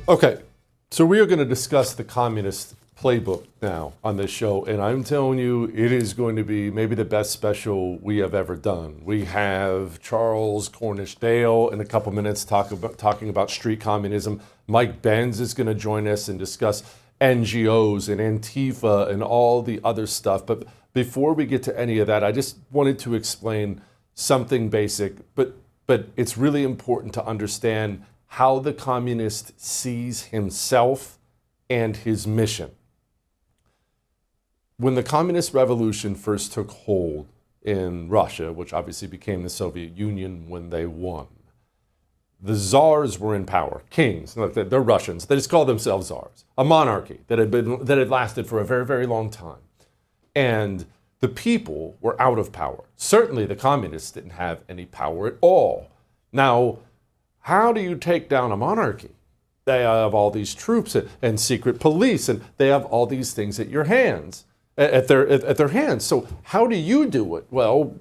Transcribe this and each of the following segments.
Okay, so we are going to discuss the communist playbook now on this show, and I'm telling you, it is going to be maybe the best special we have ever done. We have Charles Cornish Dale in a couple minutes talking about street communism. Mike Benz is going to join us and discuss NGOs and Antifa and all the other stuff. But before we get to any of that, I just wanted to explain something basic, but it's really important to understand how the communist sees himself and his mission. When the communist revolution first took hold in Russia, which obviously became the Soviet Union when they won, the czars were in power, kings. Look, they're Russians. They just call themselves czars. A monarchy that had lasted for a very, very long time. And the people were out of power. Certainly the communists didn't have any power at all. Now, how do you take down a monarchy? They have all these troops and secret police, and they have all these things at your hands, at their hands. So how do you do it? Well,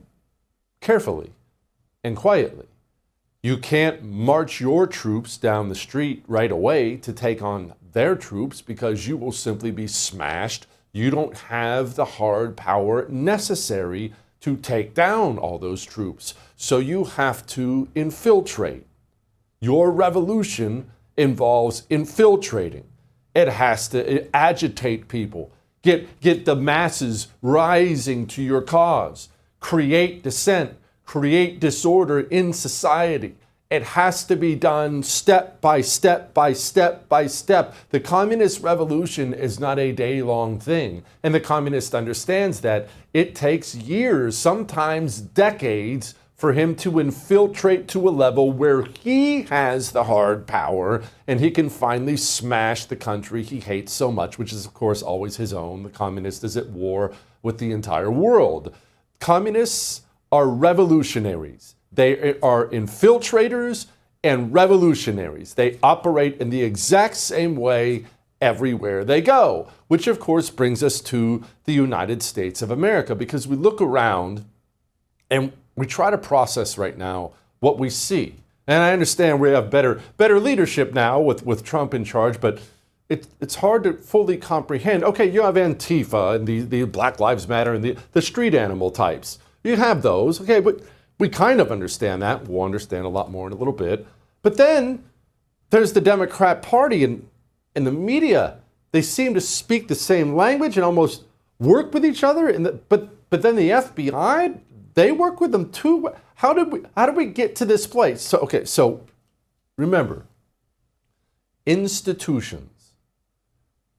carefully and quietly. You can't march your troops down the street right away to take on their troops because you will simply be smashed. You don't have the hard power necessary to take down all those troops. So you have to infiltrate. Your revolution involves infiltrating. It has to agitate people, get the masses rising to your cause, create dissent, create disorder in society. It has to be done step by step by step by step. The communist revolution is not a day-long thing, and the communist understands that. It takes years, sometimes decades, for him to infiltrate to a level where he has the hard power and he can finally smash the country he hates so much, which is, of course, always his own. The communist is at war with the entire world. Communists are revolutionaries. They are infiltrators and revolutionaries. They operate in the exact same way everywhere they go, which, of course, brings us to the United States of America, because we look around and we try to process right now what we see. And I understand we have better leadership now with Trump in charge, but it's hard to fully comprehend. Okay, you have Antifa and the Black Lives Matter and the street animal types. You have those, okay, but we kind of understand that. We'll understand a lot more in a little bit. But then there's the Democrat Party and the media. They seem to speak the same language and almost work with each other. But then the FBI, they work with them too. How did we get to this place? So remember, institutions,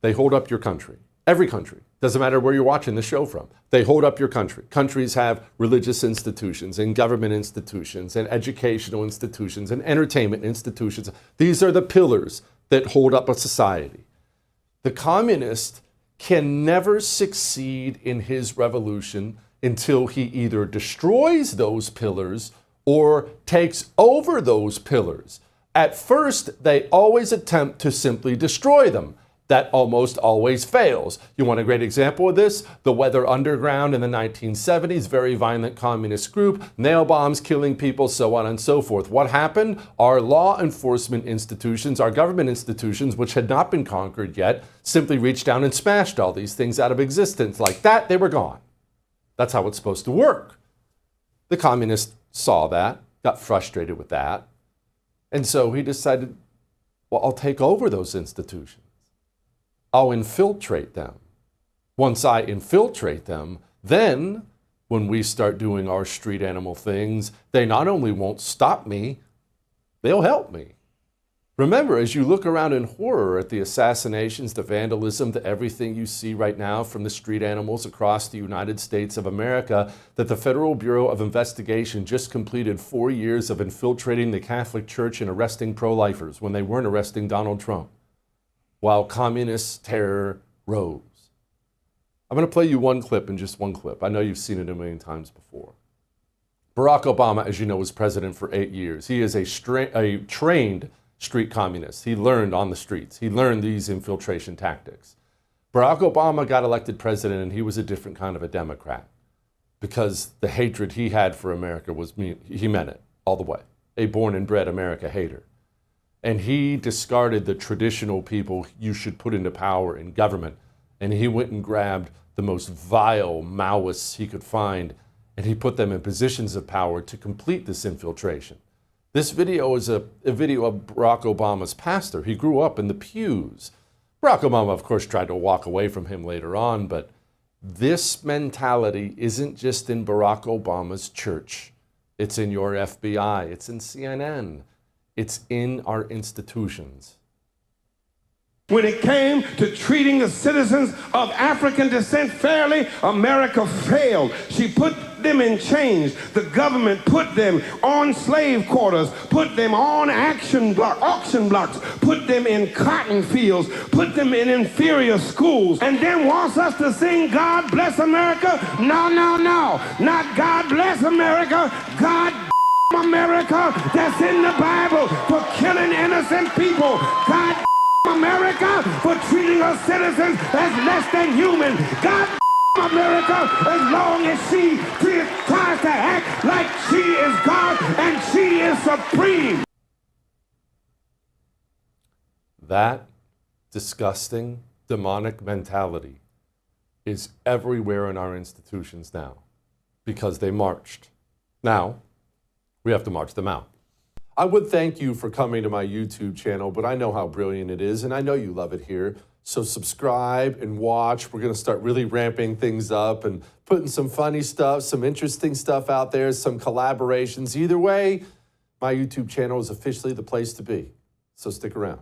they hold up your country. Every country. Doesn't matter where you're watching the show from. They hold up your country. Countries have religious institutions and government institutions and educational institutions and entertainment institutions. These are the pillars that hold up a society. The communist can never succeed in his revolution until he either destroys those pillars or takes over those pillars. At first, they always attempt to simply destroy them. That almost always fails. You want a great example of this? The Weather Underground in the 1970s, very violent communist group, nail bombs, killing people, so on and so forth. What happened? Our law enforcement institutions, our government institutions, which had not been conquered yet, simply reached down and smashed all these things out of existence. Like that, they were gone. That's how it's supposed to work. The communist saw that, got frustrated with that, and so he decided, well, I'll take over those institutions. I'll infiltrate them. Once I infiltrate them, then when we start doing our street animal things, they not only won't stop me, they'll help me. Remember, as you look around in horror at the assassinations, the vandalism, the everything you see right now from the street animals across the United States of America, that the Federal Bureau of Investigation just completed 4 years of infiltrating the Catholic Church and arresting pro-lifers when they weren't arresting Donald Trump, while communist terror rose. I'm going to play you one clip in just one clip. I know you've seen it a million times before. Barack Obama, as you know, was president for 8 years. He is a trained street communist. He learned on the streets. He learned these infiltration tactics. Barack Obama got elected president, and he was a different kind of a Democrat because the hatred he had for America he meant it all the way. A born and bred America hater. And he discarded the traditional people you should put into power in government. And he went and grabbed the most vile Maoists he could find, and he put them in positions of power to complete this infiltration. This video is a video of Barack Obama's pastor. He grew up in the pews. Barack Obama, of course, tried to walk away from him later on, but this mentality isn't just in Barack Obama's church. It's in your FBI. It's in CNN. It's in our institutions. When it came to treating the citizens of African descent fairly, America failed. She put them in chains. The government put them on slave quarters, put them on auction blocks, put them in cotton fields, put them in inferior schools, and then wants us to sing God Bless America? No, no, no. Not God Bless America. God America, that's in the Bible, for killing innocent people. God America, for treating her citizens as less than human. God America, as long as she tries to act like she is God and she is supreme. That disgusting, demonic mentality is everywhere in our institutions now because they marched. Now, we have to march them out. I would thank you for coming to my YouTube channel, but I know how brilliant it is, and I know you love it here. So subscribe and watch. We're going to start really ramping things up and putting some funny stuff, some interesting stuff out there, some collaborations. Either way, my YouTube channel is officially the place to be. So stick around.